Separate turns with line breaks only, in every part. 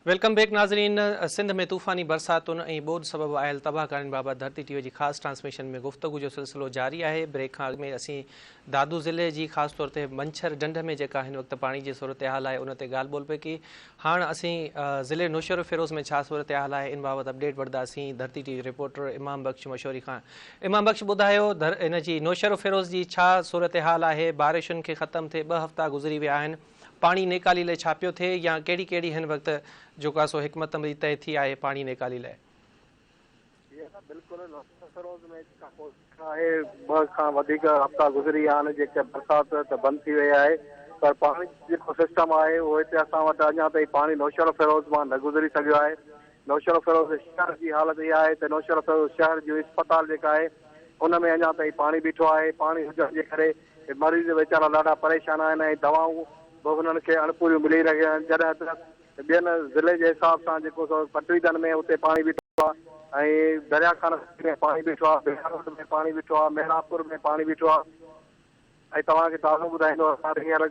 Welcome back नाज़रीन। सिंध में तूफ़ानी बरसातुन ऐं ॿोॾ सबबि आयल तबाहकारियुनि बाबति धरती टीवी जी ख़ासि ट्रांसमिशन में गुफ़्तगू जो सिलसिलो जारी आहे। ब्रेक खां अॻु में असीं दादू ज़िले जी ख़ासि तौर ते मंछर ढंढ में जेका हिन वक़्तु पाणी जी सूरत हाल आहे उन ते ॻाल्हि ॿोल पई की हाणे असीं ज़िले नौशहर फ़िरोज़ में छा सूरत हाल आहे इन बाबति अपडेट वठंदासीं धरती टीवी रिपोर्टर इमाम बख़्श मशहूरी खां। इमाम बख़्श ॿुधायो इन जी नौशहर फ़िरोज़ जी छा सूरत हाल आहे? बारिशुनि खे ख़तमु थिए 2 हफ़्ता गुज़री विया आहिनि, पाणी नेकाली लाइ छा पियो थिए या कहिड़ी कहिड़ी हिन वक़्तु जेका सो हिकमत अमली तय थी आहे पाणी नेकाली लाइ?
बिल्कुलु फिरोज़ में आहे 2 खां वधीक हफ़्ता गुज़री विया आहिनि जेके बरसाति त बंदि थी वई आहे, पर पाणी जेको सिस्टम आहे उहो हिते असां वटि अञा ताईं पाणी नौशहर फिरोज़ मां न गुज़री सघियो आहे। नौशहर फिरोज़ शहर जी हालत इहा आहे त नौशहर फिरोज़ शहर जो अस्पताल जेका आहे उन में अञा ताईं पाणी बीठो आहे। पाणी हुजण जे करे मरीज़ वीचारा ॾाढा परेशान आहिनि ऐं दवाऊं बि हुननि खे अणपूरियूं मिली रहियूं आहिनि। जॾहिं त ॿियनि ज़िले जे हिसाब सां जेको सो पटरीदन में उते पाणी बीठो आहे ऐं दरिया खान में पाणी बीठो आहे, बिहार रोड में पाणी बीठो आहे, मेहरापुर में पाणी बीठो आहे। ऐं तव्हांखे ताज़ो ॿुधाईंदो हींअर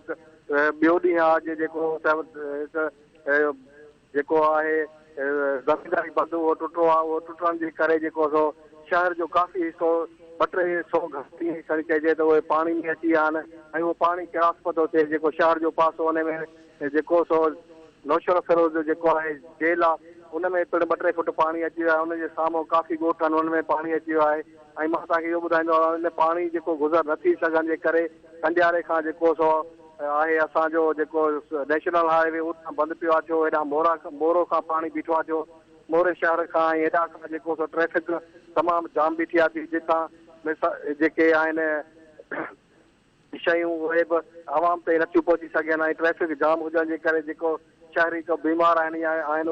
ॿियो ॾींहुं आहे अॼु जेको आहे ज़मीनदारी बंधु उहो टुटो आहे। उहो टुटण जे करे जेको सो शहर जो काफ़ी हिसो 2-300 घंटी खणी चइजे त उहे पाणी में अची विया आहिनि ऐं उहो पाणी किरास थो थिए। जेको शहर जो पासो हुन में जेको सो नौशहर फिरोज़ जो जेको आहे जेल आहे उन में पिणु 2-3 फुट पाणी अची वियो आहे। उनजे साम्हूं काफ़ी ॻोठ आहिनि, उन में पाणी अची वियो आहे। ऐं मां तव्हांखे इहो ॿुधाईंदो आहियां इन पाणी जेको गुज़र न थी सघनि जे करे कंडियारे खां जेको सो आहे असांजो जेको नेशनल हाईवे उतां बंदि पियो आहे थियो। हेॾां मोरो खां पाणी बीठो आहे थियो। मोरे शहर खां ऐं हेॾां खां जेको सो ट्रैफिक तमामु जाम बीठी आहे थी, जितां जेके आहिनि शयूं उहे बि आवाम ताईं नथियूं पहुची सघनि ऐं ट्रैफिक जाम हुजण जे करे जेको शहरी को बीमार आहिनि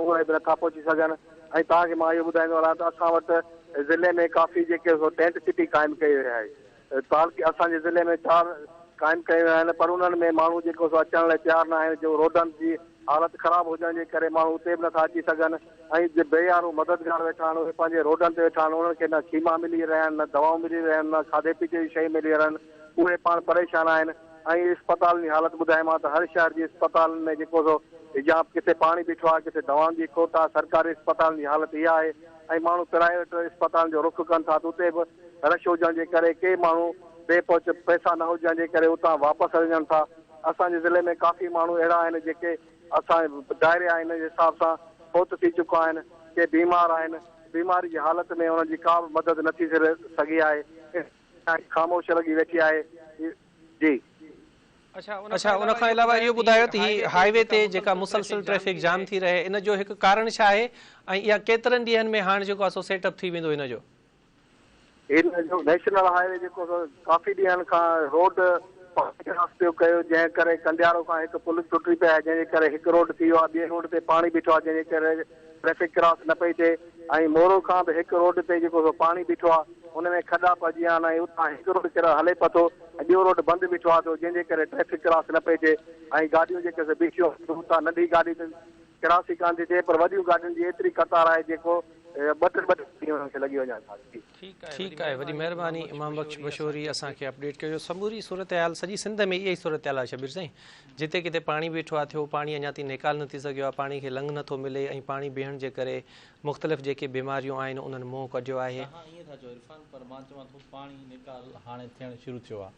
उहे बि नथा पहुची सघनि। ऐं तव्हांखे मां इहो ॿुधाईंदो आहियां त असां वटि ज़िले में काफ़ी जेके टेंट सिटी क़ाइमु कई वई आहे। असांजे ज़िले में 4 क़ाइमु कयूं आहिनि, पर उन्हनि में माण्हू जेको सो अचण लाइ तयारु न आहिनि। जो रोडनि जी हालत ख़राबु हुजण जे करे माण्हू उते बि नथा अची सघनि ऐं जे बेयारूं मददगार वेठा आहिनि उहे पंहिंजे रोडनि ते वेठा आहिनि। उन्हनि खे न ख़ीमा मिली रहिया आहिनि, न दवाऊं मिली रहिया आहिनि, न खाधे पीते जी शयूं मिली रहिया आहिनि। उहे पाण परेशान आहिनि ऐं अस्पताल जी हालत ॿुधायां मां त हर शहर जी अस्पताल में जेको सो या किथे पाणी बीठो आहे, किथे दवाउनि जी खोट आहे। सरकारी अस्पताल जी हालत इहा आहे ऐं माण्हू प्राइवेट अस्पताल जो रुख कनि था त उते बि रश हुजण जे करे के माण्हू बेपहुच पैसा न हुजण जे करे उतां वापसि वञनि था। असांजे ज़िले में काफ़ी माण्हू अहिड़ा आहिनि जेके असां दायरे आहिनि जे हिसाब सां फौत थी चुका आहिनि, के बीमार आहिनि। बीमारी जी हालत में हुननि जी का बि मदद नथी थी सघी आहे, ख़ामोश लॻी वेठी आहे। जी
अच्छा, उन खां अलावा इहो ॿुधायो त ही हाईवे ते जेका मुसलसल ट्रैफिक जाम थी रहे इन जो हिकु कारण छा आहे ऐं इहा केतिरनि ॾींहंनि में हाणे जेको आहे सेटअप थी वेंदो इन जो?
इन जो नेशनल हाईवे जेको काफ़ी ॾींहंनि खां रोड क्रॉस पियो कयो, जंहिं करे कंडियारो खां हिकु पुल टुटी पिया आहे, जंहिंजे करे हिकु रोड थी वियो आहे, ॿिए रोड ते पाणी बीठो आहे जंहिंजे करे ट्रैफिक क्रॉस न पई थिए। ऐं मोरो खां बि हिकु रोड ते जेको पाणी बीठो आहे उन में खॾा पइजी विया आहिनि ऐं उतां हिकु रोड हले पियो ऐं ॿियो रोड बंदि बीठो आहे जंहिंजे करे ट्रैफिक क्रॉस न पई थिए ऐं गाॾियूं जेके बीठियूं उतां नंढी गाॾी क्रॉस ई कान थी थिए, पर वॾियूं गाॾियुनि जी एतिरी कतार आहे जेको 2-2 ॾींहं खे लॻी वञनि था।
ठीकु आहे, वॾी महिरबानी इमाम बख़्श मशहूरी असांखे अपडेट कयो। समूरी सूरत हाल सॼी सिंध में इहा ई सूरत हाल आहे शबीर साईं, जिते किथे पाणी बीठो आहे थियो, पाणी अञा ताईं निकाल नथी सघियो आहे, पाणी खे लंघ नथो मिले ऐं पाणी बीहण जे करे मुख़्तलिफ़ जेके बीमारियूं आहिनि उन्हनि मुंहुं कढियो आहे।
पर मां चवां थो पाणी निकाल हाणे थियणु शुरू थियो आहे।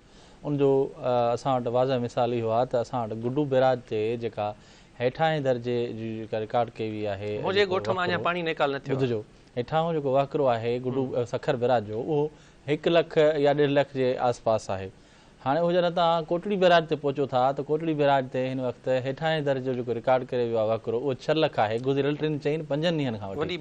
उनजो असां वटि वाज़ह मिसाल इहो आहे त असां वटि गुडू बैराज ते जेका हेठां दर्जे जी जेका रिकॉर्ड कई वई आहे,
मुंहिंजे ॻोठ मां अञा पाणी निकाल न थियो।
ॿुधिजो, हेठां जेको वाकिरो आहे गुडू सखर बैराज जो उहो 1 लख या 1.5 लख जे आस पास आहे। हाणे उहो जॾहिं तव्हां कोटड़ी बैराज ते पहुचो था त कोटड़ी बैराज ते हिन वक़्तु हेठां दर्जे जो जेको रिकॉर्ड करे वियो आहे वाकिरो उहो 6 लख आहे गुज़िरियल 3-4 ॾींहंनि खां वठी।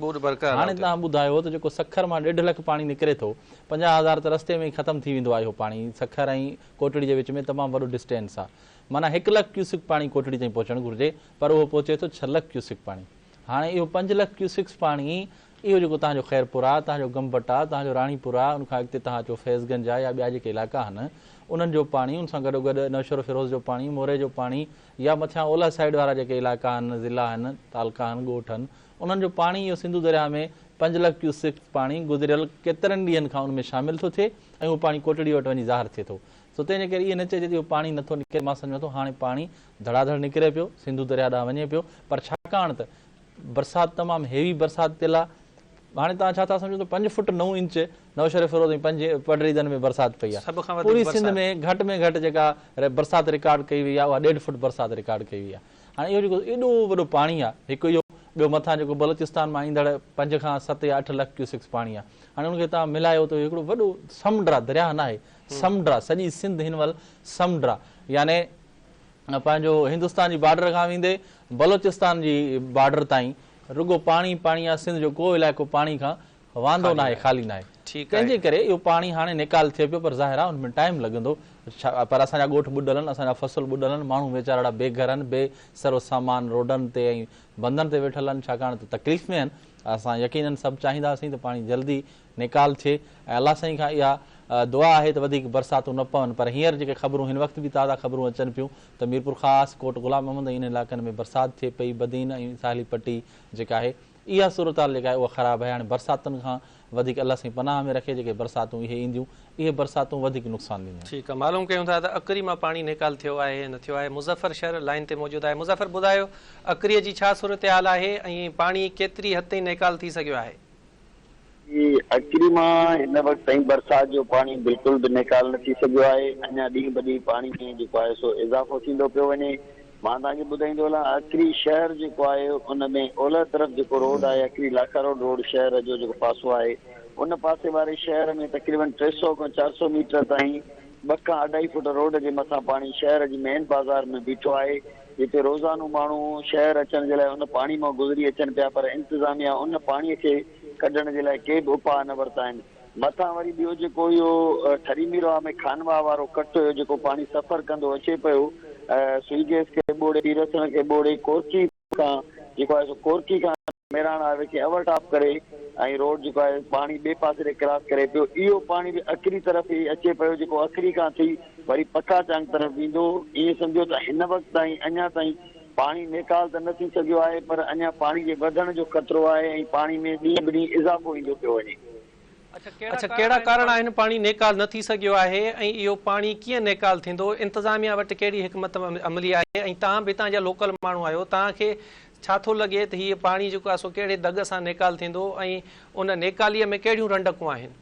हाणे तव्हां ॿुधायो त जेको सखर मां 1.5 लख पाणी निकिरे थो, 50,000 त रस्ते में ई ख़तमु थी वेंदो आहे। इहो पाणी सखर ऐं कोटड़ी जे विच में तमामु वॾो डिस्टेंस आहे, माना 1 लख क्यूसिक पाणी कोटड़ी ताईं पहुचणु घुरिजे, पर उहो पहुचे थो 6 लख क्यूसिक पाणी। हाणे इहो 5 लख क्यूसिक्स पाणी इहो जेको तव्हांजो ख़ैरपुर आहे, तव्हांजो गंबट आहे, तव्हांजो राणीपुर आहे, उनखां अॻिते तव्हांजो फैज़गंज आहे या ॿिया जेके इलाइक़ा आहिनि उन्हनि जो पाणी, उन सां गॾोगॾु नौशहर फिरोज़ जो पाणी, मोरे जो पाणी या मथियां ओलह साइड वारा जेके इलाइक़ा आहिनि, ज़िला आहिनि, तालका आहिनि, ॻोठ आहिनि, उन्हनि जो पाणी इहो सिंधु दरिया में 5 लख क्यूसिक पाणी गुज़िरियल केतिरनि ॾींहंनि खां उन में शामिलु थो थिए ऐं उहो पाणी कोटड़ी वटि वञी ज़ाहिर थिए थो। सो तंहिंजे करे इहे न चइजे त इहो पाणी नथो निकिरे। मां सम्झां थो हाणे पाणी धड़ाधड़ निकिरे पियो, सिंधु दरिया ॾांहुं वञे पियो, पर छाकाणि त बरसाति तमामु हेवी बरसाति थियल आहे। हाणे तव्हां छा था सम्झो त 5 फुट 9 इंच नौशहर फिरोज़ ऐं 5 पडरीदनि में बरसाति पई आहे। पूरी सिंध में घटि जेका बरसाति रिकॉर्ड कई वई आहे उहा 1.5 फुट बरसाति रिकॉर्ड कई वई आहे। हाणे इहो जेको एॾो वॾो पाणी आहे, हिकु इहो ॿियो मथां जेको बलोचिस्तान मां ईंदड़ 5 खां 7 या 8 लाख क्यूसेक्स पाणी आहे। हाणे हुनखे तव्हां मिलायो त हिकिड़ो वॾो समुंड आहे, दरिया न आहे, समुंड आहे। सॼी सिंध हिन महिल समुंड आहे, याने पंहिंजो हिंदुस्तान जी बॉर्डर खां वेंदे बलोचिस्तान जी बॉर्डर ताईं रुगो पाणी पाणी आहे। सिंध जो को इलाइक़ो पाणी खां वांदो न आहे, ख़ाली न आहे। तंहिंजे करे इहो पाणी हाणे निकाल थिए पियो, पर ज़ाहिर आहे हुनमें टाइम लॻंदो। पर असांजा ॻोठ ॿुॾल आहिनि, असांजा फसल ॿुॾल आहिनि, माण्हू वीचारा बेघर आहिनि, बेसरो सामान रोडनि ते ऐं बंधनि ते वेठल आहिनि, छाकाणि त तकलीफ़ में आहिनि। असां यकीननि सभु चाहींदासीं त पाणी जल्दी निकाल थिए ऐं अलाह साईं खां इहा दुआ आहे त वधीक बरसातूं न पवनि। पर हींअर जेके ख़बरूं हिन वक़्तु बि ताज़ा ख़बरूं अचनि पियूं त मीरपुर ख़ासि कोट गुलाम मोहम्मद इन इलाइक़नि में बरसाति थिए पई, बदीन ऐं साहिली पट्टी जेका आहे इहा सूरत हाल जेका आहे उहा ख़राबु आहे। हाणे बरसातुनि खां वधीक अलाह साईं पनाह में रखे, जेके बरसातूं इहे ईंदियूं इहे बरसातूं वधीक नुक़सानु ॾींदियूं।
ठीकु आहे, मालूम कयूं था त अकरी मां पाणी निकाल थियो आहे न थियो आहे। मुज़फ़र शहर लाइन ते मौजूदु आहे। मुज़फ़र ॿुधायो अकरीअ जी छा सूरत हाल आहे ऐं पाणी केतिरी हद ताईं निकाल थी सघियो आहे?
अकरी मां हिन वक़्तु ताईं बरसाति जो पाणी बिल्कुलु बि निकाल न थी सघियो आहे। अञा ॾींहुं ब ॾींहुं पाणी में जेको आहे सो इज़ाफ़ो थींदो पियो वञे। मां तव्हांखे ॿुधाईंदो हलां, अकरी शहर जेको आहे उन में ओलह तरफ़ जेको रोड आहे, अकरी लाखा रोड शहर जो जेको पासो आहे, उन पासे वारे शहर में तक़रीबन 300 खां 400 मीटर ताईं 2 खां 2.5 फुट रोड जे मथां पाणी शहर जी मेन बाज़ार में बीठो आहे, जिते रोज़ानो माण्हू शहर अचण जे लाइ उन पाणी मां गुज़री अचनि पिया। पर इंतिज़ामिया उन पाणीअ खे कढण जे लाइ के बि उपाउ न वरिता आहिनि। मथां वरी ॿियो जेको इहो ठरीमीरा में खानवा वारो कट हुयो, जेको पाणी सफ़र कंदो अचे पियो स्वीगेस खे ॿोड़े, तीरथण खे ॿोड़े, कोरकी खां जेको आहे सो कोरकी खां मेराणा खे ओवरटॉप करे ऐं रोड जेको आहे पाणी ॿिए पासे ते क्रॉस करे पियो। इहो पाणी बि अकरी तरफ़ ई अचे पियो, जेको अकरी खां थी वरी पकाचांग तरफ़ वेंदो। ईअं सम्झो त हिन वक़्तु ताईं अञा ताईं पाणी निकाल त न थी सघियो आहे, पर अञा पाणी जे वधण जो ख़तरो आहे ऐं पाणी में ॾींहुं ब ॾींहुं इज़ाफ़ो ईंदो पियो वञे।
अच्छा, कहिड़ा कारण आहिनि पाणी निकाल न थी सघियो आहे ऐं इहो पाणी कीअं निकाल थींदो? इंतिज़ामिया वटि कहिड़ी हिकमत अमली आहे ऐं तव्हां बि तव्हांजा लोकल माण्हू आहियो, तव्हांखे छा थो लॻे त हीअ पाणी जेको आहे सो कहिड़े दग सां निकाल थींदो ऐं उन निकालीअ में कहिड़ियूं रंडकूं आहिनि?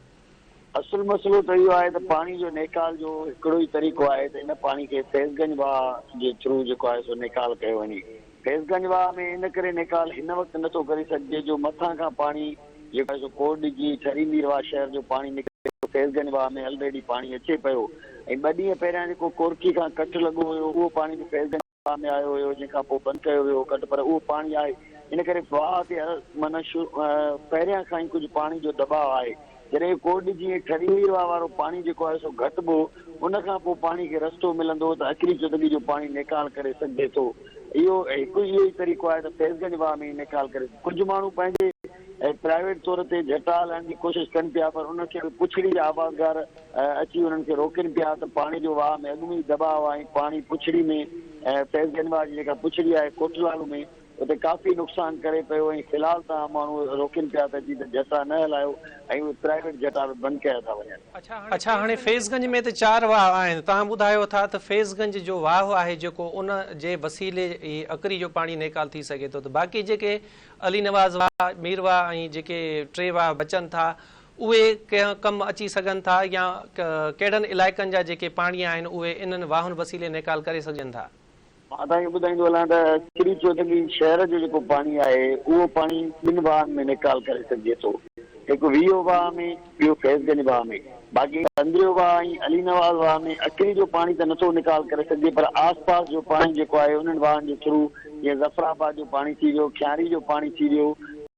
असुल मसइलो त इहो आहे त पाणी जो निकाल जो हिकिड़ो ई तरीक़ो आहे त इन पाणी खे फैज़गंज वाह जे थ्रू जेको आहे सो निकाल कयो वञे। फैज़गंज वाह में इन करे निकाल हिन वक़्तु नथो करे सघिजे जो मथां खां पाणी जेको आहे सो कोड जी छरीमीर वाह शहर जो पाणी निकिरे, फैज़गंज वाह में ऑलरेडी पाणी अचे पियो ऐं 2 ॾींहं पहिरियां जेको कोरकी खां कट लॻो हुयो उहो पाणी बि फैज़गंज वाह में आयो हुयो, जंहिंखां पोइ बंदि कयो वियो कट, पर उहो पाणी आहे। इन करे वाह ते माना पहिरियां खां ई कुझु पाणी जो दबाव आहे। जॾहिं कोड जी ठरीमीर वारो पाणी जेको आहे सो घटिबो, उन खां पोइ पाणी खे रस्तो मिलंदो त अकरी चुदगी जो पाणी निकाल करे सघिजे थो। इहो हिकु इहो ई तरीक़ो आहे त फैज़गंज वाह में निकाल करे। कुझु माण्हू पंहिंजे प्राइवेट तौर ते झटा हलाइण जी कोशिशि कनि पिया, पर उनखे बि पुछड़ी जा आवाज़गार अची उन्हनि खे रोकनि पिया त पाणी जो वाह में अॻु में ई दबाव आहे। पाणी पुछड़ी में फैज़गंज वाह जी जेका पुछड़ी आहे कोटलालू में उते काफ़ी नुक़सान करे पियो ऐं फ़िलहाल तव्हां माण्हू रोकनि पिया त जी त जटा न हलायो ऐं उहे प्राइवेट जटा बि बंदि कया था वञनि।
अच्छा, हाणे फैज़गंज में त 4 वाह आहिनि, तव्हां ॿुधायो था त फैज़गंज जो वाह आहे जेको उन जे वसीले अकरी जो पाणी निकाल थी सघे थो, त बाक़ी जेके अली नवाज़ वाह, मीर वाह ऐं जेके 3 वाह बचनि था उहे कंहिं कमु अची सघनि था या कहिड़नि इलाइक़नि जा जेके पाणी आहिनि उहे इन्हनि वाहुनि वसीले निकाल करे सघनि था?
मां तव्हांखे ॿुधाईंदो हलां त अकरी चोदगी शहर जो जेको पाणी आहे उहो पाणी 2 वाहनि में निकाल करे सघिजे थो, हिकु वीओ वाह में, ॿियो फैज़गंज वाह में। बाक़ी अंदरियो वाह ऐं अली नवाज़ वाह में अकरी जो पाणी त नथो निकाल करे सघिजे, पर आसपास जो पाणी जेको आहे उन्हनि वाहनि जे थ्रू जीअं ज़फराबाद जो पाणी थी वियो, ख्यारी जो पाणी थी वियो,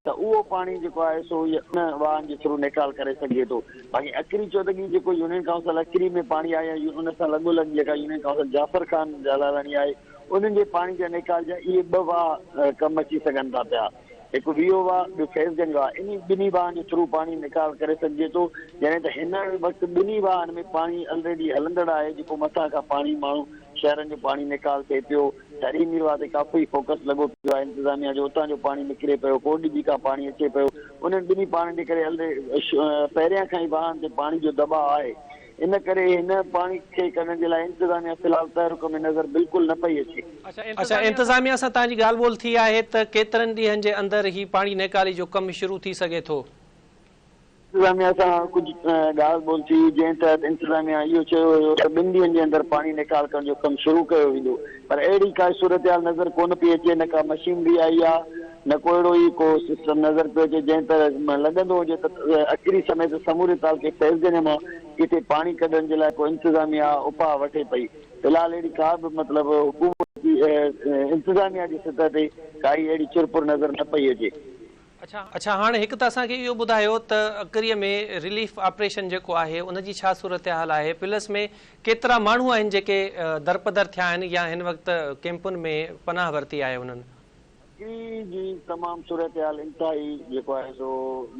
त उहो पाणी जेको आहे सो उन वाहनि जे थ्रू निकाल करे सघिजे थो। बाक़ी अकरी चोदगी जेको यूनियन काउंसिल अकरी में पाणी आहे, उन सां लॻोलॻि जेका यूनियन काउंसिल जाफ़र ख़ान जलालानी आहे, उन्हनि जे पाणी जा निकाल जा इहे 2 वाह कमु अची सघनि था पिया, हिकु वीओ वाह, ॿियो फैज़गंज वाह। इन 2 वाहनि जे थ्रू पाणी निकाल करे सघिजे थो। यानी त हिन वक़्तु 2 वाहनि में पाणी ऑलरेडी हलंदड़ आहे, जेको मथां खां पाणी माण्हू शहरनि जो पाणी निकाल थिए पियो। शहरी मीरवा ते काफ़ी फोकस लॻो पियो आहे इंतिज़ामिया जो, उतां जो पाणी निकिरे पियो, कोटड़ी खां पाणी अचे पियो। उन्हनि ॿिन्ही पाणी जे करे पहिरियां खां ई वाहन ते पाणी जो दॿाउ आहे। इन करे हिन पाणी खे करण जे लाइ इंतिज़ामिया फ़िलहाल तहरुक में नज़र बिल्कुलु न पई अचे।
अच्छा, इंतिज़ामिया सां तव्हांजी ॻाल्हि ॿोल थी आहे त केतिरनि ॾींहंनि जे अंदरि ही पाणी निकाली जो कमु शुरू थी सघे थो?
इंतिज़ामिया सां कुझु ॻाल्हि ॿोल थी, जंहिं तहत इंतिज़ामिया इहो चयो हुयो त 2 ॾींहंनि जे अंदरि पाणी निकाल करण जो कमु शुरू कयो वेंदो, पर अहिड़ी का सूरत हाल नज़र कोन पई अचे, न का मशीनरी आई आहे, न को अहिड़ो ई को सिस्टम नज़र पियो अचे जंहिं तरह लॻंदो हुजे त अखिरी समय ते समूरे तालुके फैज़गंज मां किथे पाणी कढण जे लाइ को इंतिज़ामिया उपाउ वठे पई। फ़िलहाल अहिड़ी का बि मतिलबु हुकूमत जी इंतिज़ामिया जी सतह ते काई अहिड़ी चुरपुर नज़र न पई अचे।
अच्छा, हाणे हिकु त असांखे इहो ॿुधायो त अकरीअ में रिलीफ ऑपरेशन जेको आहे उनजी छा सूरत हाल आहे, प्लस में केतिरा माण्हू आहिनि जेके दरपदर थिया आहिनि या हिन वक़्तु कैंपुनि में पनाह वरिती आहे उन्हनि?
जी तमामु सूरत हाल इंतिहाई जेको आहे सो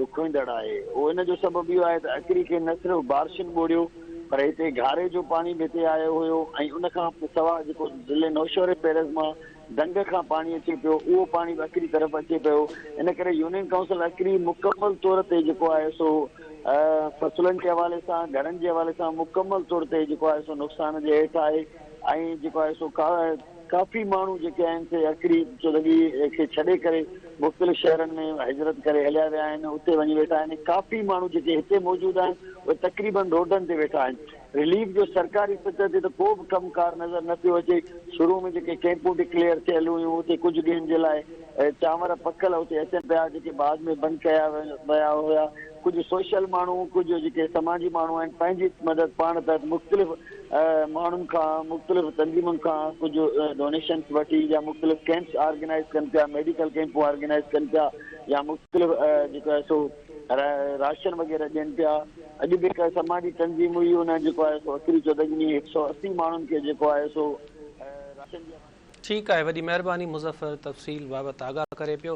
ॾुखोईंदड़ आहे। उहो इन जो सबबु इहो आहे त अकरी खे न सिर्फ़ु बारिशुनि ॿोड़ियो, पर हिते घारे जो पाणी बि हिते आयो हुयो ऐं उनखां सवाइ जेको ज़िले नौशहरे पैरस मां डंग खां पाणी अचे पियो, उहो पाणी बि अकरी तरफ़ अचे पियो। इन करे यूनियन काउंसिल अकरी मुकमल तौर ते जेको आहे सो फसलनि जे हवाले सां, घरनि जे हवाले सां मुकमल तौर ते जेको आहे सो नुक़सान जे हेठि आहे। ऐं जेको आहे सो काफ़ी माण्हू जेके आहिनि से अकरी चोदगी खे छॾे करे मुख़्तलिफ़ शहरनि में हिजरत करे हलिया विया आहिनि, उते वञी वेठा आहिनि। काफ़ी माण्हू जेके हिते मौजूदु आहिनि उहे तक़रीबन रोडनि ते वेठा आहिनि। रिलीफ जो सरकारी सतह ते त को बि कमकार नज़र न पियो अचे। शुरू में जेके कैंपूं डिक्लेयर थियल हुयूं उते कुझु ॾींहंनि जे लाइ चांवर पकल उते अचनि पिया, जेके बाद में बंदि कया विया हुया। कुझु सोशल माण्हू, कुझु जेके समाजी माण्हू आहिनि, पंहिंजी मदद पाण तहत मुख़्तलिफ़ माण्हुनि खां, मुख़्तलिफ़ तंज़ीमुनि खां कुझु डोनेशन्स वठी या मुख़्तलिफ़ कैंप्स ऑर्गेनाइज़ कनि पिया, मेडिकल कैंपूं ऑर्गेनाइज़ कनि पिया या मुख़्तलिफ़ जेको आहे सो राशन वग़ैरह ॾियनि पिया। अॼु बि हिकु समाजी तंज़ीम हुई, हुन जेको आहे सो अकरी चोदगी में 180 माण्हुनि खे जेको आहे सो राशन।
ठीकु आहे, वॾी महिरबानी मुज़फ़र तफ़सील बाबति आगाह करे पियो।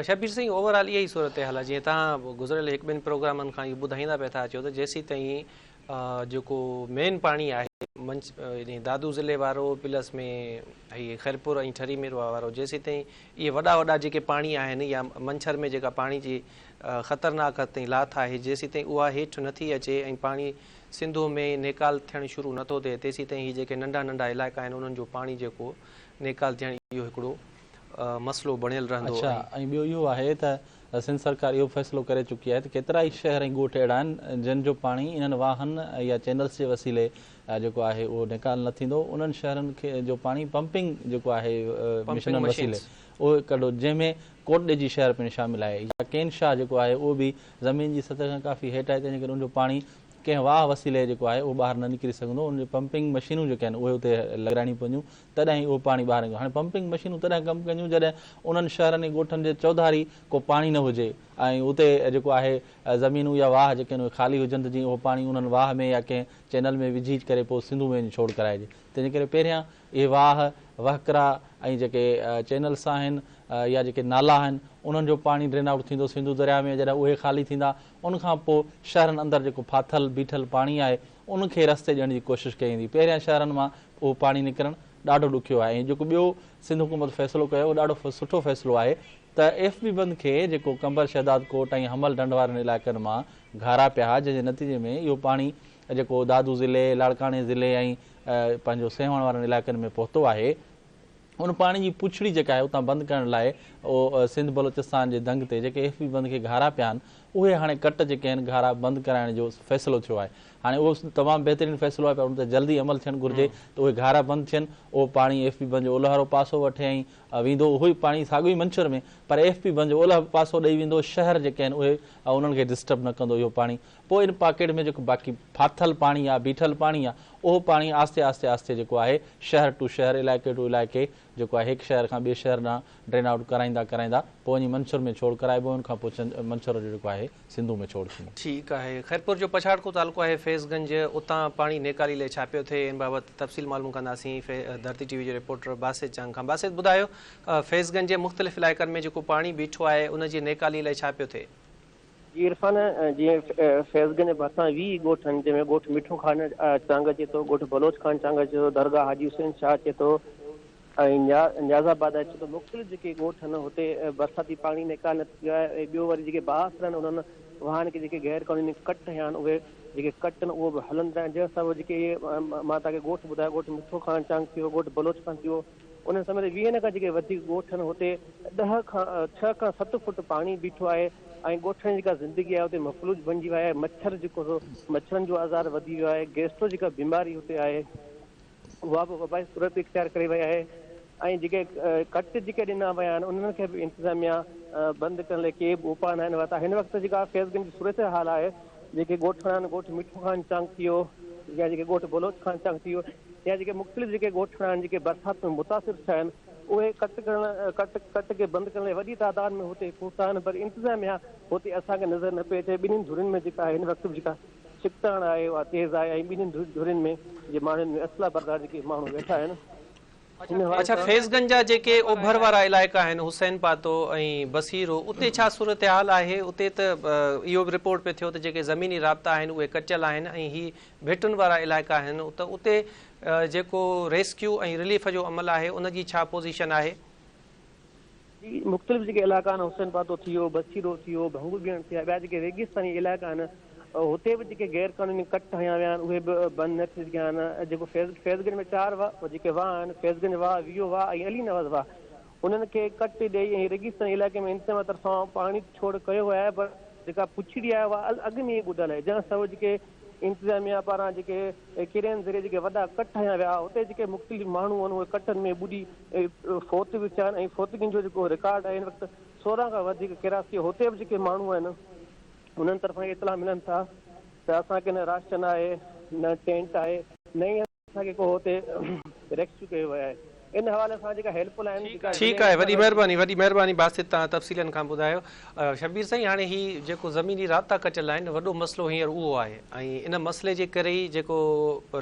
शबीर सिंह, ओवरऑल इहा ई सूरत हाल आहे जीअं तव्हां गुज़िरियल 1-2 प्रोग्रामनि खां इहो ॿुधाईंदा पिया था अचो त जेसीं ताईं जेको मेन पाणी आहे दादू ज़िले वारो प्लस में हीअ ख़ैरपुर ऐं ठरी मीरवा वारो, जेसीं ताईं इहे वॾा जेके पाणी आहिनि या मंछर में जेका पाणी जी ख़तरनाक ताईं लाथ आहे, जेसीं ताईं उहा हेठि नथी अचे ऐं पाणी सिंधु में नेकाल थियणु शुरू नथो थिए, तेसीं ताईं हीअ जेके नंढा इलाइक़ा आहिनि उन्हनि जो पाणी जेको नेकाल थियणु इहो हिकिड़ो मसइलो बणियल रहंदो।
ऐं ॿियो इहो आहे त सिंध सरकार इहो फ़ैसिलो करे चुकी आहे त केतिरा ई शहर ऐं ॻोठ अहिड़ा आहिनि जिन जो पाणी इन्हनि वाहन या चैनल्स जे वसीले जेको आहे उहो निकाल न थींदो। उन्हनि शहरनि खे जो पाणी पंपिंग जेको आहे मिशननि वसीले उहो कढो, जंहिंमें कोटड़े जी शहर पिणु शामिल आहे, या केन शाह जेको आहे उहो बि ज़मीन जी सतह खां काफ़ी हेठि आहे, तंहिंजे करे उनजो पाणी कंहिं वाह वसीले जेको आहे उहो ॿाहिरि न निकिरी सघंदो। उन पंपिंग मशीनूं जेके आहिनि उहे उते लॻाइणियूं पवंदियूं, तॾहिं ई उहो पाणी ॿाहिरि ईंदो। हाणे पंपिंग मशीनूं तॾहिं कमु कंदियूं जॾहिं उन्हनि शहरनि ऐं ॻोठनि जे चौधारी को पाणी न हुजे ऐं उते जेको आहे ज़मीनूं या वाह जेके आहिनि उहे ख़ाली हुजनि, त जीअं उहो पाणी उन्हनि वाह में या कंहिं चैनल में विझी करे पोइ सिंधु में छोड़ कराइजे। तंहिंजे करे पहिरियां इहे वाह वहकरा ऐं जेके चैनल्स आहिनि या जेके नाला आहिनि उन्हनि जो पाणी ड्रेन आउट थींदो सिंधु दरिया में। जॾहिं उहे ख़ाली थींदा उनखां पोइ शहरनि अंदरि जेको फाथल बीठल पाणी आहे उनखे रस्ते ॾियण जी कोशिशि कई वेंदी। पहिरियां शहरनि मां उहो पाणी निकिरणु ॾाढो ॾुखियो आहे। ऐं जेको ॿियो सिंध हुकूमत फ़ैसिलो कयो उहो ॾाढो सुठो फ़ैसिलो आहे त FB बंद खे जेको कंबर शहदाद कोट ऐं हमल ढंढ वारनि इलाइक़नि मां घारा पिया, जंहिंजे नतीजे में इहो पाणी जेको दादू ज़िले, लाड़काणे ज़िले ऐं पंहिंजो सेवण वारनि इलाइक़नि में पहुतो आहे, उन पाणी जी पुछड़ी जेका आहे उतां बंदि करण लाइ उहो सिंध बलोचिस्तान जे दंग ते जेके FB बंद खे घारा पिया आहिनि उहे हाणे कट जेके आहिनि घारा बंदि कराइण जो फ़ैसिलो थियो आहे। हाणे उहो तमामु बहितरीनु फ़ैसिलो आहे, पर उन ते जल्दी अमल थियणु घुरिजे त उहे घारा बंदि थियनि, उहो पाणी FB बंद जो ओलहरो पासो वठे ऐं वेंदो उहो ई पाणी साॻियो ई मंछर में, पर FB बंद जो ओलह पासो ॾेई वेंदो, शहर जेके आहिनि उहे उन्हनि खे डिस्टर्ब न कंदो इहो पाणी। पोइ इन पॉकेट में जेको बाक़ी फाथल पाणी आहे, बीठल पाणी आहे, उहो पाणी आस्ते आस्ते जेको आहे शहर टू शहर, इलाइक़े टू इलाइक़े जेको आहे हिकु शहर खां ॿिए शहर ॾांहुं ड्रेन आउट कराईंदा पोइ वञी मंछर में छोड़ कराइबो, उनखां पोइ मंछर जो जेको आहे सिंधु में छोड़ थींदो।
ठीकु आहे। ख़ैरपुर जो पछाड़को तालुको आहे फैज़गंज, उतां पाणी नेकाली लाइ छा पियो थिए इन बाबति तफ़सील मालूम कंदासीं धरती TV जो रिपोर्टर बासित चंग खां। बासित ॿुधायो फैज़गंज जे मुख़्तलिफ़ इलाइक़नि में जेको पाणी बीठो आहे उनजी नेकाली लाइ छा पियो थिए?
जी इरफान जीअं फैज़गंज जे भरिसां 20 ॻोठ आहिनि जंहिंमें ॻोठ मिठो खान चांग अचे थो, ॻोठ बलोच खान चांग अचे थो, दरगाह हाजी हुसैन शाह अचे थो ऐं न्याज़ाबाद अचे थो। मुख़्तलिफ़ जेके ॻोठ आहिनि हुते बरसाती पाणी निकाल न थियो आहे। ऐं ॿियो वरी जेके बास आहिनि उन्हनि वाहन खे जेके गैर क़ानूनी कट हया आहिनि उहे जेके कट आहिनि उहो बि हलंदा आहिनि। जंहिं सां जेके मां तव्हांखे ॻोठ ॿुधायो, ॻोठ मिठो खान चांग थियो, ॻोठ बलोच खान थियो, उन समय 20 खां जेके वधीक ॻोठ आहिनि हुते 6 खां 7 फुट पाणी बीठो आहे ऐं ॻोठनि जी जेका ज़िंदगी आहे हुते मफ़लूज बणिजी वियो आहे। मच्छर जेको मच्छरनि जो आज़ार वधी वियो आहे। गैस्ट्रो जेका बीमारी हुते आहे उहा बि वबाई सूरत इख्तियार करे वई आहे। ऐं जेके कट जेके ॾिना विया आहिनि उन्हनि खे बि इंतिज़ामिया बंदि करण लाइ के बि उपाय न आहिनि वरिता। हिन वक़्तु जेका फैज़गंज जी सूरत हाल आहे, जेके ॻोठ आहिनि, ॻोठ मिठो खान चांग थियो या जेके ॻोठ बलोच खान चांग थियो या जेके मुख़्तलिफ़ जेके ॻोठ आहिनि जेके बरसाति में मुतासिर थिया आहिनि उहे कट खे बंदि करण लाइ वॾी तादाद में हुते पहुता आहिनि। पर इंतिज़ामिया हुते असांखे नज़र न पई अचे। ॿिन्हिनि धुरियुनि में जेका हिन वक़्तु जेका छिकताण आहे उहा तेज़ आहे ऐं ॿिन्हिनि धुरियुनि में जे माण्हुनि में असला बरदार जेके माण्हू वेठा आहिनि।
अच्छा, फैज़गंज जा जेके ओभर वारा इलाइक़ा आहिनि, हुसैन पातो ऐं बसीरो, उते छा सूरत हाल आहे? उते त इहो बि रिपोर्ट पे थियो त जेके ज़मीनी राब्ता आहिनि उहे कचियल आहिनि ऐं ही भेटुनि वारा इलाइक़ा आहिनि, त उते जेको रेस्क्यू ऐं रिलीफ जो अमल आहे उनजी छा पोज़ीशन आहे?
मुख़्तलिफ़ जेके इलाइक़ा आहिनि, हुसैन पातो थियो, बसीरो थियो, भंगू बिहण थिया, ॿिया जेके रेगिस्तानी इलाइक़ा आहिनि हुते बि जेके गैर क़ानूनी कट हया विया आहिनि उहे बि बंदि न थी सघिया आहिनि। जेको फैज़गंज में 4 जेके वाह आहिनि, फैज़गंज वाह, वीओ वाह ऐं अली नवाज़ वाह, उन्हनि खे कट ॾेई ऐं रेगिस्तानी इलाइक़े में इंतिज़ाम तरफ़ां पाणी छोड़ कयो आहे। पर जेका पुछड़ी आहे उहा अॻु में ई ॿुधल आहे, जंहिं सां जेके इंतिज़ामिया पारां जेके किरनि ज़रिए जेके वॾा कट हया विया हुते जेके मुख़्तलिफ़ माण्हू आहिनि उहे कटनि में ॿुॾी फोत बि थिया आहिनि ऐं फोतगियुनि जो जेको रिकॉर्ड आहे हिन वक़्तु 16 खां वधीक किरासी हुते बि जेके माण्हू आहिनि उन्हनि तरफ़ां इतला मिलनि था त असांखे न राशन आहे, न टेंट आहे, न ई असांखे को हुते रेस्क्यू कयो वियो आहे। इन हवाले सां जेका हेल्पलाइन
ठीकु आहे, वॾी महिरबानी बासित तव्हां तफ़सीलनि खां ॿुधायो। शबीर साईं, हाणे ही जेको ज़मीनी राब्ता कटियल आहिनि वॾो मसइलो हींअर उहो आहे ऐं इन मसइले जे करे ई जेको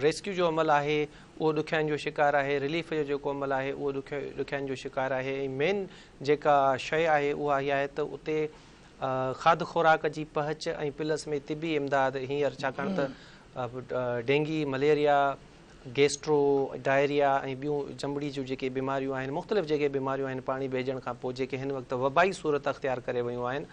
रेस्क्यू जो अमल आहे उहो ॾुखियाईनि जो शिकार आहे, रिलीफ जो जेको अमल आहे उहो ॾुखियाईनि जो शिकार आहे। ऐं मेन जेका शइ आहे उहा इहा आहे त उते खाद खुराक जी पहच ऐं प्लस में तिबी इमदाद हींअर, छाकाणि त डेंगी, मलेरिया, गैस्ट्रो, डायरिया ऐं ॿियूं चमड़ी जूं जेके बीमारियूं आहिनि, मुख़्तलिफ़ जेके बीमारियूं आहिनि पाणी भेजण खां पोइ जेके हिन वक़्तु वबाई सूरत अख़्तियार करे वियूं आहिनि,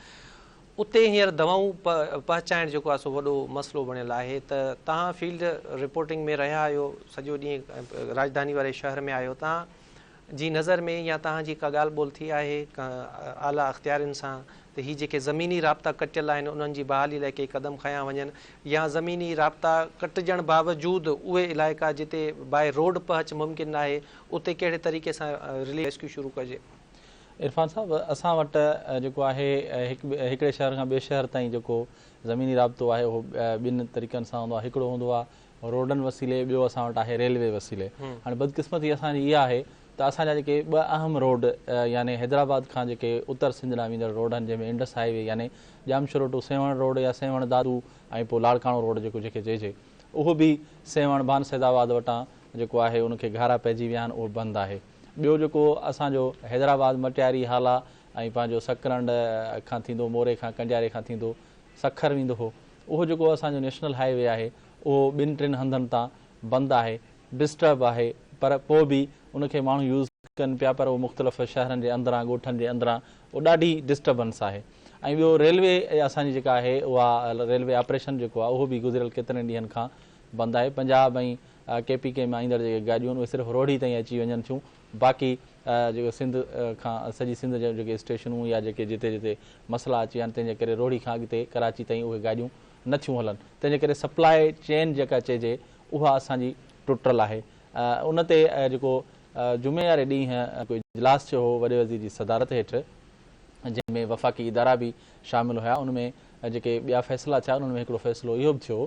उते हींअर दवाऊं पहुचाइणु जेको आहे सो वॾो मसइलो बणियलु आहे। त तव्हां फील्ड रिपोर्टिंग में रहिया आहियो, सॼो ॾींहुं राजधानी वारे शहर में आहियो, तव्हां जी नज़र में या तव्हांजी का ॻाल्हि ॿोल थी आहे आला अख़्तियारनि सां त ही जेके ज़मीनी राब्ता कटियल आहिनि उन्हनि जी बहाली लाइ के क़दम खयां वञनि, या ज़मीनी राब्ता कटिजण बावजूदि उहे इलाइक़ा जिते बाय रोड पहुच मुमकिन आहे उते कहिड़े तरीक़े सां रिलीफ रेस्क्यू शुरू कजे?
इरफान साहब, असां वटि जेको आहे हिकिड़े शहर खां ॿिए शहर ताईं जेको ज़मीनी राब्तो आहे उहो ॿिनि तरीक़नि सां हूंदो आहे। हिकिड़ो हूंदो आहे रोडनि वसीले, ॿियो असां वटि आहे रेलवे वसीले। हाणे बदकिस्मती असांजी इहा आहे त असांजा जेके 2 अहम रोड यानी हैदराबाद खां जेके उत्तर सिंध ॾांहुं वेंदड़ रोड आहिनि, जंहिंमें इंडस हाईवे यानी जामशोरो टू सेवण रोड या सेवण दादू ऐं पोइ लाड़काणो रोड जेके चइजे, उहो बि सेवण बानसैदाबाद वटां जेको आहे उनखे घारा पइजी विया आहिनि, उहो बंदि आहे। ॿियो जेको असांजो हैदराबाद मटियारी हाला ऐं पंहिंजो सकरंड खां थींदो, मोरे खां कंजारे खां थींदो सखर वेंदो हो, उहो जेको असांजो नेशनल हाईवे आहे उहो 2-3 हंधनि तां बंदि आहे, डिस्टर्ब आहे। पर पोइ बि उनखे माण्हू यूज़ कनि पिया, पर उहो मुख़्तलिफ़ शहरनि जे अंदरां, ॻोठनि जे अंदरां उहो ॾाढी डिस्टर्बेंस आहे। ऐं ॿियो रेलवे असांजी जेका आहे उहा रेलवे ऑपरेशन जेको आहे उहो बि गुज़िरियल केतिरनि ॾींहंनि खां बंदि आहे। पंजाब ऐं KPK मां ईंदड़ जेके गाॾियूं आहिनि उहे सिर्फ़ु रोड ताईं अची वञनि थियूं, बाक़ी जेको सिंध खां सॼी सिंध जा जेके स्टेशनूं या जेके जिते जिते मसइला अची विया आहिनि तंहिंजे करे रोड़ी खां अॻिते कराची ताईं उहे गाॾियूं नथियूं हलनि, तंहिंजे करे सप्लाई चेन जेका चइजे उहा असांजी टुटल आहे। उन ते जेको जुमे वारे ॾींहुं कोई इजलास थियो हो वॾे वज़ीर जी सदारत हेठि, जंहिंमें वफ़ाक़ी इदारा बि शामिल हुया। उनमें जेके ॿिया फ़ैसिला थिया उन्हनि में हिकिड़ो फ़ैसिलो इहो बि थियो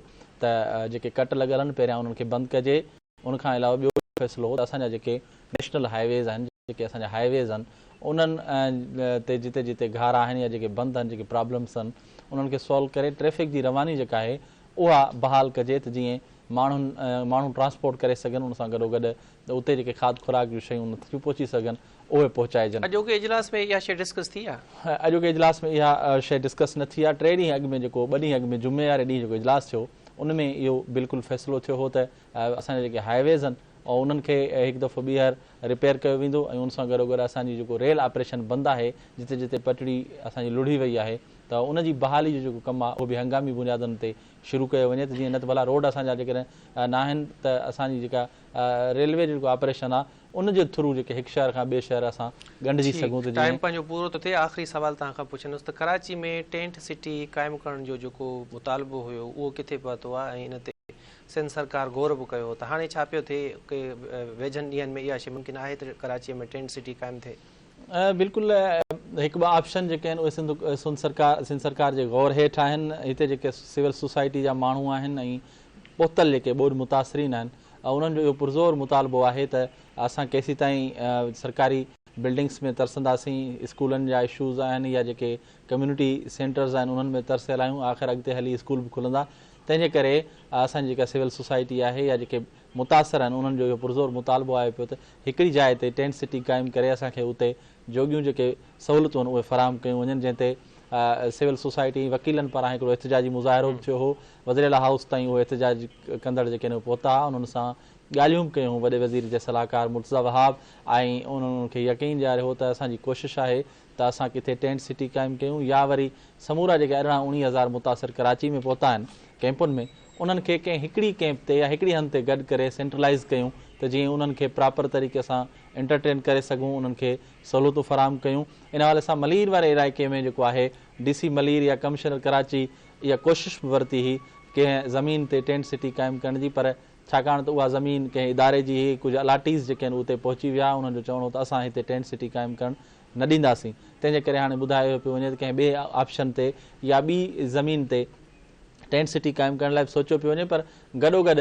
त जेके कट लॻल आहिनि पहिरियां उन्हनि खे बंदि कजे। उनखां अलावा ॿियो फ़ैसिलो हो त असांजा जेके नेशनल हाईवेज़ आहिनि, जेके असांजा हाईवेज़ आहिनि, उन्हनि ते जिते जिते घार आहिनि या जेके बंदि आहिनि, जेके प्रॉब्लम्स आहिनि, उन्हनि खे सॉल्व करे ट्रैफ़िक जी रवानी जेका आहे उहा बहाल कजे, त जीअं माण्हू ट्रांसपोर्ट करे सघनि उन सां गॾोगॾु त उते जेके खाद खुराक जूं शयूं नथियूं पहुची सघनि उहे पहुचाइजनि।
अॼोके इजलास में इहा शइ डिस्कस थी आहे?
अॼोके इजलास में इहा शइ डिस्कस न थी आहे। 3 ॾींहं अॻु में जेको 2 ॾींहं अॻु में जुमे वारे ॾींहुं जेको इजलास थियो उन में इहो बिल्कुलु फ़ैसिलो थियो हो त असांजा जेके हाईवेज़ आहिनि ऐं उन्हनि खे हिकु दफ़ो ॿीहर रिपेयर कयो वेंदो ऐं उन सां गॾोगॾु असांजी जेको रेल ऑपरेशन बंदि आहे जिते जिते पटड़ी असांजी लुढ़ी वई आहे त उनजी बहाली जो जेको कमु आहे उहो बि हंगामी बुनियादनि ते शुरू कयो वञे त जीअं न त भला रोड असांजा जेकॾहिं न आहिनि त असांजी जेका रेलवे जो जेको ऑपरेशन आहे उनजे थ्रू जेके हिकु शहर खां ॿिए शहर असां ॻंढिजी सघूं। त
टाइम पंहिंजो पूरो थो थिए। आख़िरी सवाल तव्हां खां पुछंदुसि त कराची में टेंट सिटी क़ाइमु करण जो जेको मुतालबो हुयो उहो किथे पहुतो आहे ऐं इन ते सिंध सरकार गौर बि कयो त हाणे छा पियो थिए की वेझनि ॾींहंनि में इहा शइ मुमकिन आहे त कराचीअ में टेंट सिटी क़ाइमु थिए?
बिल्कुलु हिकु ॿ ऑप्शन जेके आहिनि उहे सिंध सरकार जे गौर हेठि आहिनि। हिते जेके सिविल सोसाइटी जा माण्हू आहिनि ऐं पोतल जेके ॿोॾि मुतासिरीन आहिनि उन्हनि जो इहो पुरज़ोर मुतालबो आहे त असां केसीं ताईं सरकारी बिल्डिंग्स में तरसंदासीं, स्कूलनि जा इशूज़ आहिनि या जेके कम्यूनिटी सेंटर्स आहिनि उन्हनि में तरसियल आहियूं, आख़िर अॻिते हली स्कूल बि खुलंदा। तंहिंजे करे असांजी जेका सिविल सोसाइटी आहे या जेके मुतासिर आहिनि उन्हनि जो इहो पुरज़ोर मुतालबो आहे पियो त हिकिड़ी जाइ ते टेंट सिटी क़ाइमु करे असांखे उते जोॻियूं जेके सहूलियतूं आहिनि उहे फ़राहम कयूं वञनि जंहिं ते सिविल सोसाइटी वकीलनि पारां हिकिड़ो एहतिजाजी मुज़ाहिरो बि थियो हो। वज़ीर हाउस ताईं उहे एहतिजाज कंदड़ जेके आहिनि पहुता हुआ। उन्हनि सां ॻाल्हियूं बि कयूं वॾे वज़ीर जे सलाहकार मुर्तज़ा वहाब ऐं उन्हनि खे यकीन ॾियारियो हो त असांजी कोशिशि आहे त असां किथे टेंट सिटी क़ाइमु कयूं या वरी समूरा जेके 18-19 मुतासिर कराची में पहुता आहिनि कैंपुनि में उन्हनि खे कंहिं हिकिड़ी कैंप ते या हिकिड़ी हंधि ते गॾु करे सेंट्रलाइज़ कयूं त जीअं उन्हनि खे प्रॉपर तरीक़े सां एंटरटेन करे सघूं, उन्हनि खे सहूलियतूं फ़राहम कयूं। इन हवाले सां मलीर वारे इलाइक़े में जेको आहे DC मलीर या कमिशनर कराची इहा कोशिशि बि वरिती हुई कंहिं ज़मीन ते टेंट सिटी क़ाइमु करण जी, पर छाकाणि त उहा ज़मीन कंहिं इदारे जी हुई, कुझु अलाटीज़ जेके आहिनि उते पहुची विया, उन्हनि जो चवणो त असां हिते टेंट सिटी क़ाइमु करणु न ॾींदासीं। तंहिंजे करे हाणे ॿुधायो पियो वञे त कंहिं ॿिए ऑप्शन ते या ॿी ज़मीन ते टेंट सिटी क़ाइमु करण लाइ बि सोचियो पियो वञे, पर गॾोगॾु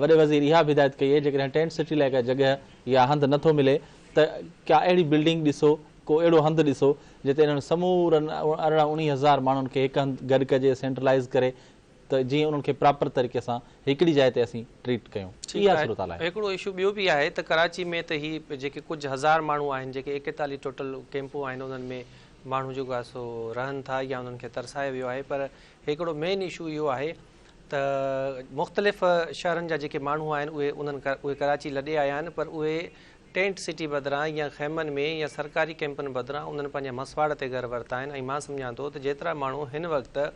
वॾे वज़ीर इहा बि हिदायत कई आहे जेकॾहिं टेंट सिटी लाइ का जॻह या हंधि नथो मिले त क्या अहिड़ी बिल्डिंग ॾिसो, को अहिड़ो हंधि ॾिसो जिते इन्हनि समूरनि 18-19 माण्हुनि खे हिकु हंधि गॾु कजे, सेंट्रलाइज़ करे त जीअं उन्हनि खे प्रॉपर तरीक़े सां हिकिड़ी जाइ ते असीं ट्रीट कयूं।
हिकिड़ो इशू ॿियो बि आहे त कराची में त ही जेके कुझु हज़ार माण्हू आहिनि जेके 41 टोटल कैंपूं आहिनि उन्हनि में माण्हू जेको आहे सो रहनि था या उन्हनि खे तरसायो वियो आहे, पर हिकिड़ो मेन इशू इहो आहे त मुख़्तलिफ़ शहरनि जा जेके माण्हू आहिनि उहे कराची लॾे आया आहिनि, पर उहे टेंट सिटी बदिरां या ख़ैमनि में या सरकारी कैंपनि बदिरां उन्हनि पंहिंजा मसवाड़ ते घर वरिता आहिनि। ऐं मां सम्झां थो त जेतिरा माण्हू हिन वक़्तु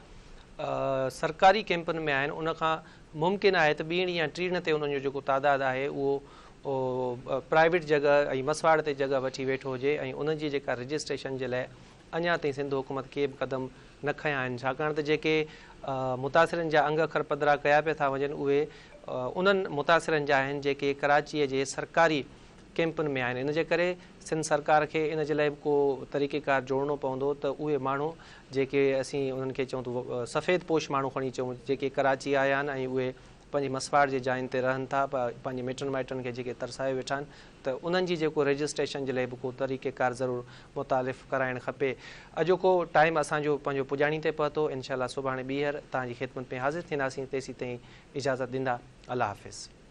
सरकारी कैंपनि में आहिनि उनखां मुमकिन आहे त 2 या 3 ते उन्हनि जो जेको तादादु आहे उहो प्राइवेट जॻह ऐं मसवाड़ ते जॻह वठी वेठो हुजे ऐं उनजी जेका रजिस्ट्रेशन जे लाइ अञा ताईं सिंध हुकूमत के बि क़दम न खयां आहिनि, छाकाणि त जेके मुतासिरनि जा अंग अखर पधरा कया पिया था वञनि उहे उन्हनि मुतासिरनि जा आहिनि जेके कराचीअ जे सरकारी कैंपुनि में आहिनि। इन जे करे सिंध सरकार खे इन जे लाइ को तरीक़ेकार जोड़णो पवंदो त उहे माण्हू जेके असीं उन्हनि खे चऊं त सफ़ेद पोश माण्हू खणी चऊं जेके कराची आया आहिनि ऐं उहे पंहिंजी मसवाड़ जे जायुनि ते रहनि था, पंहिंजे मिटनि माइटनि खे जेके तरसाए वेठा आहिनि त उन्हनि जी जेको रजिस्ट्रेशन जे लाइ बि को तरीक़ेकार ज़रूरु मुतालिफ़ कराइणु खपे। अॼोको टाइम असांजो पंहिंजो पुॼाणी ते पहुतो। इनशाला सुभाणे ॿीहर तव्हांजी ख़िदमत में हाज़िर थींदासीं। तेसीं ताईं इजाज़त ॾींदा। अल्लाह हाफ़िज़।